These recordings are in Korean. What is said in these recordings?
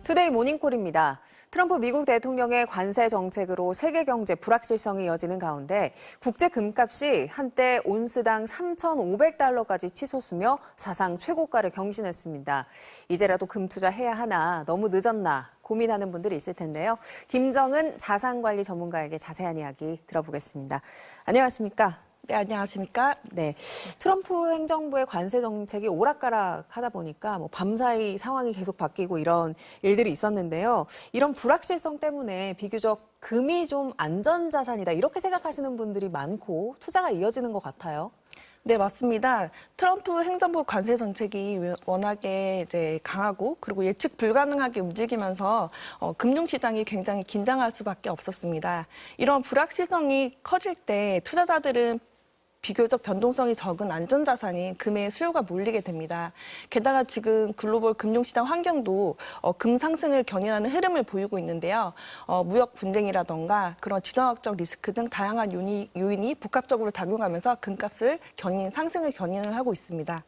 투데이 모닝콜입니다. 트럼프 미국 대통령의 관세 정책으로 세계 경제 불확실성이 이어지는 가운데 국제 금값이 한때 온스당 3,500달러까지 치솟으며 사상 최고가를 경신했습니다. 이제라도 금 투자해야 하나, 너무 늦었나 고민하는 분들이 있을 텐데요. 김정은 자산관리 전문가에게 자세한 이야기 들어보겠습니다. 안녕하십니까? 네, 안녕하십니까? 네, 트럼프 행정부의 관세 정책이 오락가락하다 보니까 밤사이 상황이 계속 바뀌고 이런 일들이 있었는데요. 이런 불확실성 때문에 비교적 금이 좀 안전자산이다 이렇게 생각하시는 분들이 많고 투자가 이어지는 것 같아요. 네, 맞습니다. 트럼프 행정부 관세 정책이 워낙에 강하고 그리고 예측 불가능하게 움직이면서 금융시장이 굉장히 긴장할 수밖에 없었습니다. 이런 불확실성이 커질 때 투자자들은 비교적 변동성이 적은 안전자산인 금의 수요가 몰리게 됩니다. 게다가 지금 글로벌 금융시장 환경도 금 상승을 견인하는 흐름을 보이고 있는데요. 무역 분쟁이라던가 그런 지정학적 리스크 등 다양한 요인이 복합적으로 작용하면서 금값을 상승을 견인을 하고 있습니다.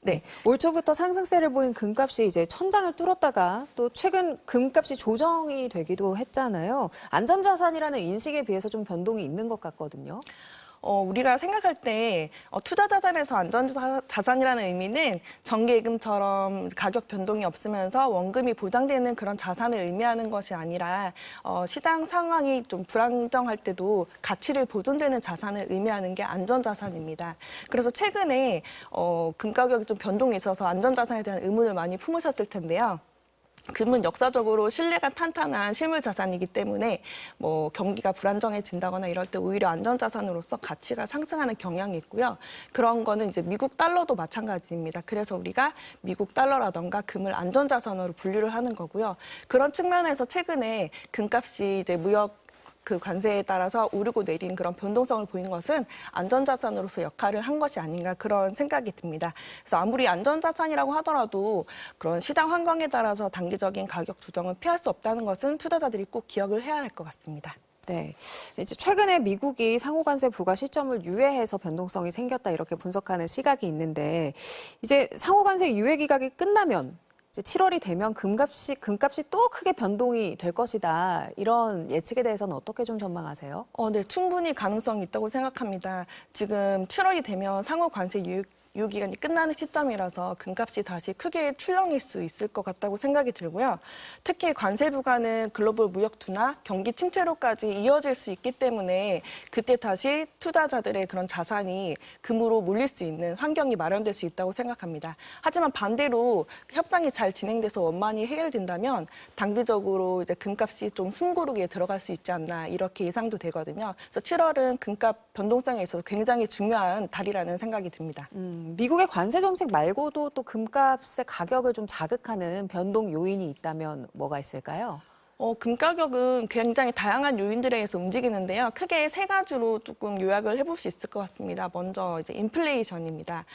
네, 올 초부터 상승세를 보인 금값이 이제 천장을 뚫었다가 또 최근 금값이 조정이 되기도 했잖아요. 안전자산이라는 인식에 비해서 좀 변동이 있는 것 같거든요. 우리가 생각할 때 투자자산에서 안전자산이라는 의미는 정기예금처럼 가격 변동이 없으면서 원금이 보장되는 그런 자산을 의미하는 것이 아니라 시장 상황이 좀 불안정할 때도 가치를 보존되는 자산을 의미하는 게 안전자산입니다. 그래서 최근에 금 가격이 좀 변동이 있어서 안전자산에 대한 의문을 많이 품으셨을 텐데요. 금은 역사적으로 신뢰가 탄탄한 실물 자산이기 때문에 경기가 불안정해진다거나 이럴 때 오히려 안전자산으로서 가치가 상승하는 경향이 있고요. 그런 거는 이제 미국 달러도 마찬가지입니다. 그래서 우리가 미국 달러라던가 금을 안전자산으로 분류를 하는 거고요. 그런 측면에서 최근에 금값이 이제 무역 관세에 따라서 오르고 내린 그런 변동성을 보인 것은 안전자산으로서 역할을 한 것이 아닌가 그런 생각이 듭니다. 그래서 아무리 안전자산이라고 하더라도 그런 시장 환경에 따라서 단기적인 가격 조정은 피할 수 없다는 것은 투자자들이 꼭 기억을 해야 할 것 같습니다. 네, 이제 최근에 미국이 상호관세 부과 시점을 유예해서 변동성이 생겼다 이렇게 분석하는 시각이 있는데 이제 상호관세 유예 기각이 끝나면 7월이 되면 금값이 또 크게 변동이 될 것이다. 이런 예측에 대해서는 어떻게 좀 전망하세요? 네, 충분히 가능성이 있다고 생각합니다. 지금 7월이 되면 상호 관세 유효기간이 끝나는 시점이라서 금값이 다시 크게 출렁일 수 있을 것 같다고 생각이 들고요. 특히 관세 부과는 글로벌 무역 둔화, 경기 침체로까지 이어질 수 있기 때문에 그때 다시 투자자들의 그런 자산이 금으로 몰릴 수 있는 환경이 마련될 수 있다고 생각합니다. 하지만 반대로 협상이 잘 진행돼서 원만히 해결된다면 단기적으로 이제 금값이 좀 숨고르기에 들어갈 수 있지 않나 이렇게 예상도 되거든요. 그래서 7월은 금값 변동성에 있어서 굉장히 중요한 달이라는 생각이 듭니다. 미국의 관세 정책 말고도 또 금값의 가격을 좀 자극하는 변동 요인이 있다면 뭐가 있을까요? 금 가격은 굉장히 다양한 요인들에 의해서 움직이는데요. 크게 세 가지로 조금 요약을 해볼 수 있을 것 같습니다. 먼저 이제 인플레이션입니다.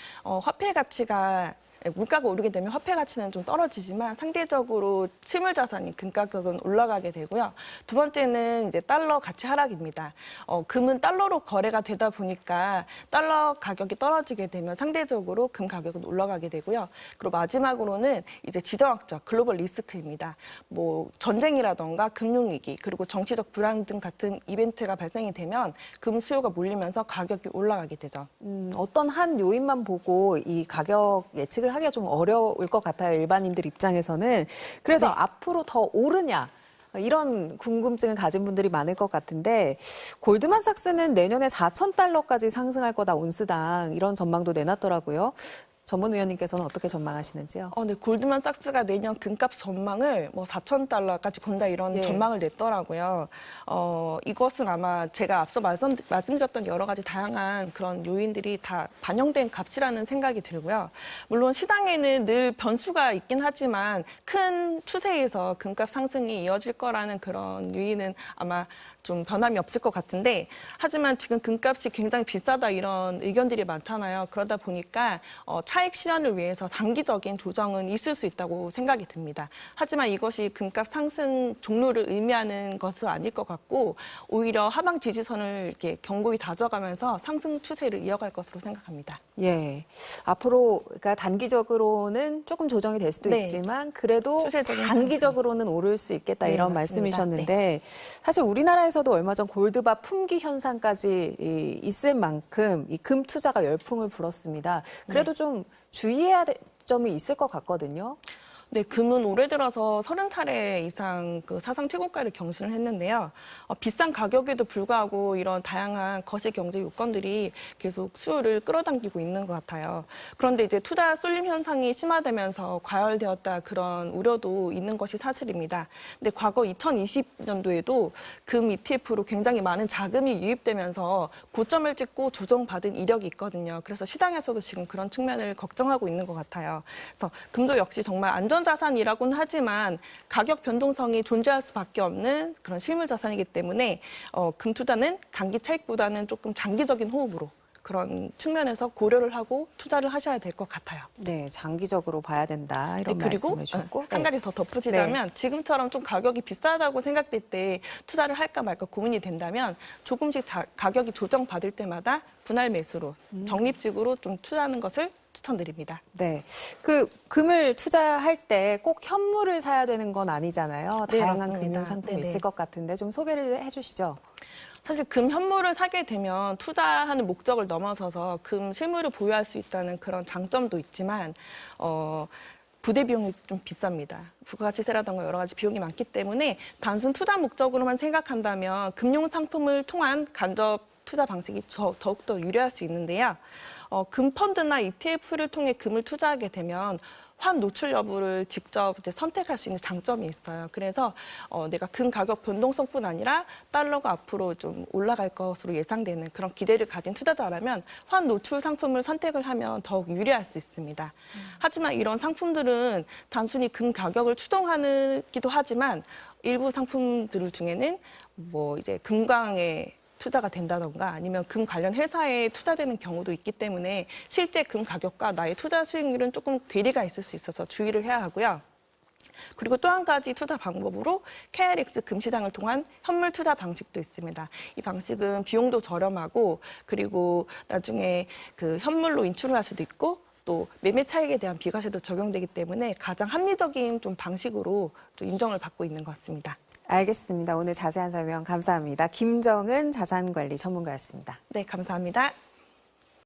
화폐 가치가 물가가 오르게 되면 화폐 가치는 좀 떨어지지만 상대적으로 실물 자산인 금 가격은 올라가게 되고요. 두 번째는 이제 달러 가치 하락입니다. 금은 달러로 거래가 되다 보니까 달러 가격이 떨어지게 되면 상대적으로 금 가격은 올라가게 되고요. 그리고 마지막으로는 이제 지정학적 글로벌 리스크입니다. 전쟁이라던가 금융위기 그리고 정치적 불안등 같은 이벤트가 발생이 되면 금 수요가 몰리면서 가격이 올라가게 되죠. 어떤 한 요인만 보고 이 가격 예측을 하기가 좀 어려울 것 같아요. 일반인들 입장에서는. 그래서 네. 앞으로 더 오르냐 이런 궁금증을 가진 분들이 많을 것 같은데 골드만삭스는 내년에 4,000달러까지 상승할 거다 온스당 이런 전망도 내놨더라고요. 전문 위원님께서는 어떻게 전망하시는지요? 네, 골드만삭스가 내년 금값 전망을 4,000달러까지 본다 이런 전망을 냈더라고요. 이것은 아마 제가 앞서 말씀드렸던 여러 가지 다양한 그런 요인들이 다 반영된 값이라는 생각이 들고요. 물론 시장에는 늘 변수가 있긴 하지만 큰 추세에서 금값 상승이 이어질 거라는 그런 요인은 아마 좀 변함이 없을 것 같은데 하지만 지금 금값이 굉장히 비싸다 이런 의견들이 많잖아요. 그러다 보니까 차익 실현을 위해서 단기적인 조정은 있을 수 있다고 생각이 듭니다. 하지만 이것이 금값 상승 종료를 의미하는 것은 아닐 것 같고 오히려 하방 지지선을 이렇게 견고히 다져가면서 상승 추세를 이어갈 것으로 생각합니다. 예. 앞으로 그러니까 단기적으로는 조금 조정이 될 수도 네. 있지만 그래도 추세적인 단기적으로는 오를 수 있겠다 네, 이런 맞습니다. 말씀이셨는데 사실 우리나라에서도 얼마 전 골드바 품귀 현상까지 있을 만큼 이 금 투자가 열풍을 불었습니다. 그래도 좀 주의해야 될 점이 있을 것 같거든요. 네, 금은 올해 들어서 30차례 이상 그 사상 최고가를 경신을 했는데요. 비싼 가격에도 불구하고 이런 다양한 거시 경제 요건들이 계속 수요를 끌어당기고 있는 것 같아요. 그런데 이제 투자 쏠림 현상이 심화되면서 과열되었다 그런 우려도 있는 것이 사실입니다. 근데 과거 2020년도에도 금 ETF로 굉장히 많은 자금이 유입되면서 고점을 찍고 조정받은 이력이 있거든요. 그래서 시장에서도 지금 그런 측면을 걱정하고 있는 것 같아요. 그래서 금도 역시 정말 안전자산이라고는 하지만 가격 변동성이 존재할 수밖에 없는 그런 실물 자산이기 때문에 금 투자는 단기 차익보다는 조금 장기적인 호흡으로 그런 측면에서 고려를 하고 투자를 하셔야 될 것 같아요. 네, 장기적으로 봐야 된다 이런 그리고 말씀을 주셨고 한 가지 더 덧붙이자면 지금처럼 좀 가격이 비싸다고 생각될 때 투자를 할까 말까 고민이 된다면 조금씩 가격이 조정받을 때마다 분할 매수로 적립식으로 좀 투자하는 것을 추천드립니다. 네, 그 금을 투자할 때 꼭 현물을 사야 되는 건 아니잖아요. 네, 다양한 맞습니다. 금융 상품이 네네. 있을 것 같은데 좀 소개를 해주시죠. 사실 금 현물을 사게 되면 투자하는 목적을 넘어서서 금 실물을 보유할 수 있다는 그런 장점도 있지만 부대 비용이 좀 비쌉니다. 부가가치세라든가 여러 가지 비용이 많기 때문에 단순 투자 목적으로만 생각한다면 금융 상품을 통한 간접 투자 방식이 더욱더 유리할 수 있는데요. 금 펀드나 ETF를 통해 금을 투자하게 되면 환 노출 여부를 직접 이제 선택할 수 있는 장점이 있어요. 그래서 내가 금 가격 변동성뿐 아니라 달러가 앞으로 좀 올라갈 것으로 예상되는 그런 기대를 가진 투자자라면 환 노출 상품을 선택을 하면 더욱 유리할 수 있습니다. 하지만 이런 상품들은 단순히 금 가격을 추동하기도 하지만 일부 상품들 중에는 뭐 이제 금광에 투자가 된다던가 아니면 금 관련 회사에 투자되는 경우도 있기 때문에 실제 금 가격과 나의 투자 수익률은 조금 괴리가 있을 수 있어서 주의를 해야 하고요. 그리고 또 한 가지 투자 방법으로 KRX 금시장을 통한 현물 투자 방식도 있습니다. 이 방식은 비용도 저렴하고 그리고 나중에 그 현물로 인출을 할 수도 있고 또 매매 차익에 대한 비과세도 적용되기 때문에 가장 합리적인 좀 방식으로 좀 인정을 받고 있는 것 같습니다. 알겠습니다. 오늘 자세한 설명 감사합니다. 김정은 자산관리 전문가였습니다. 네, 감사합니다.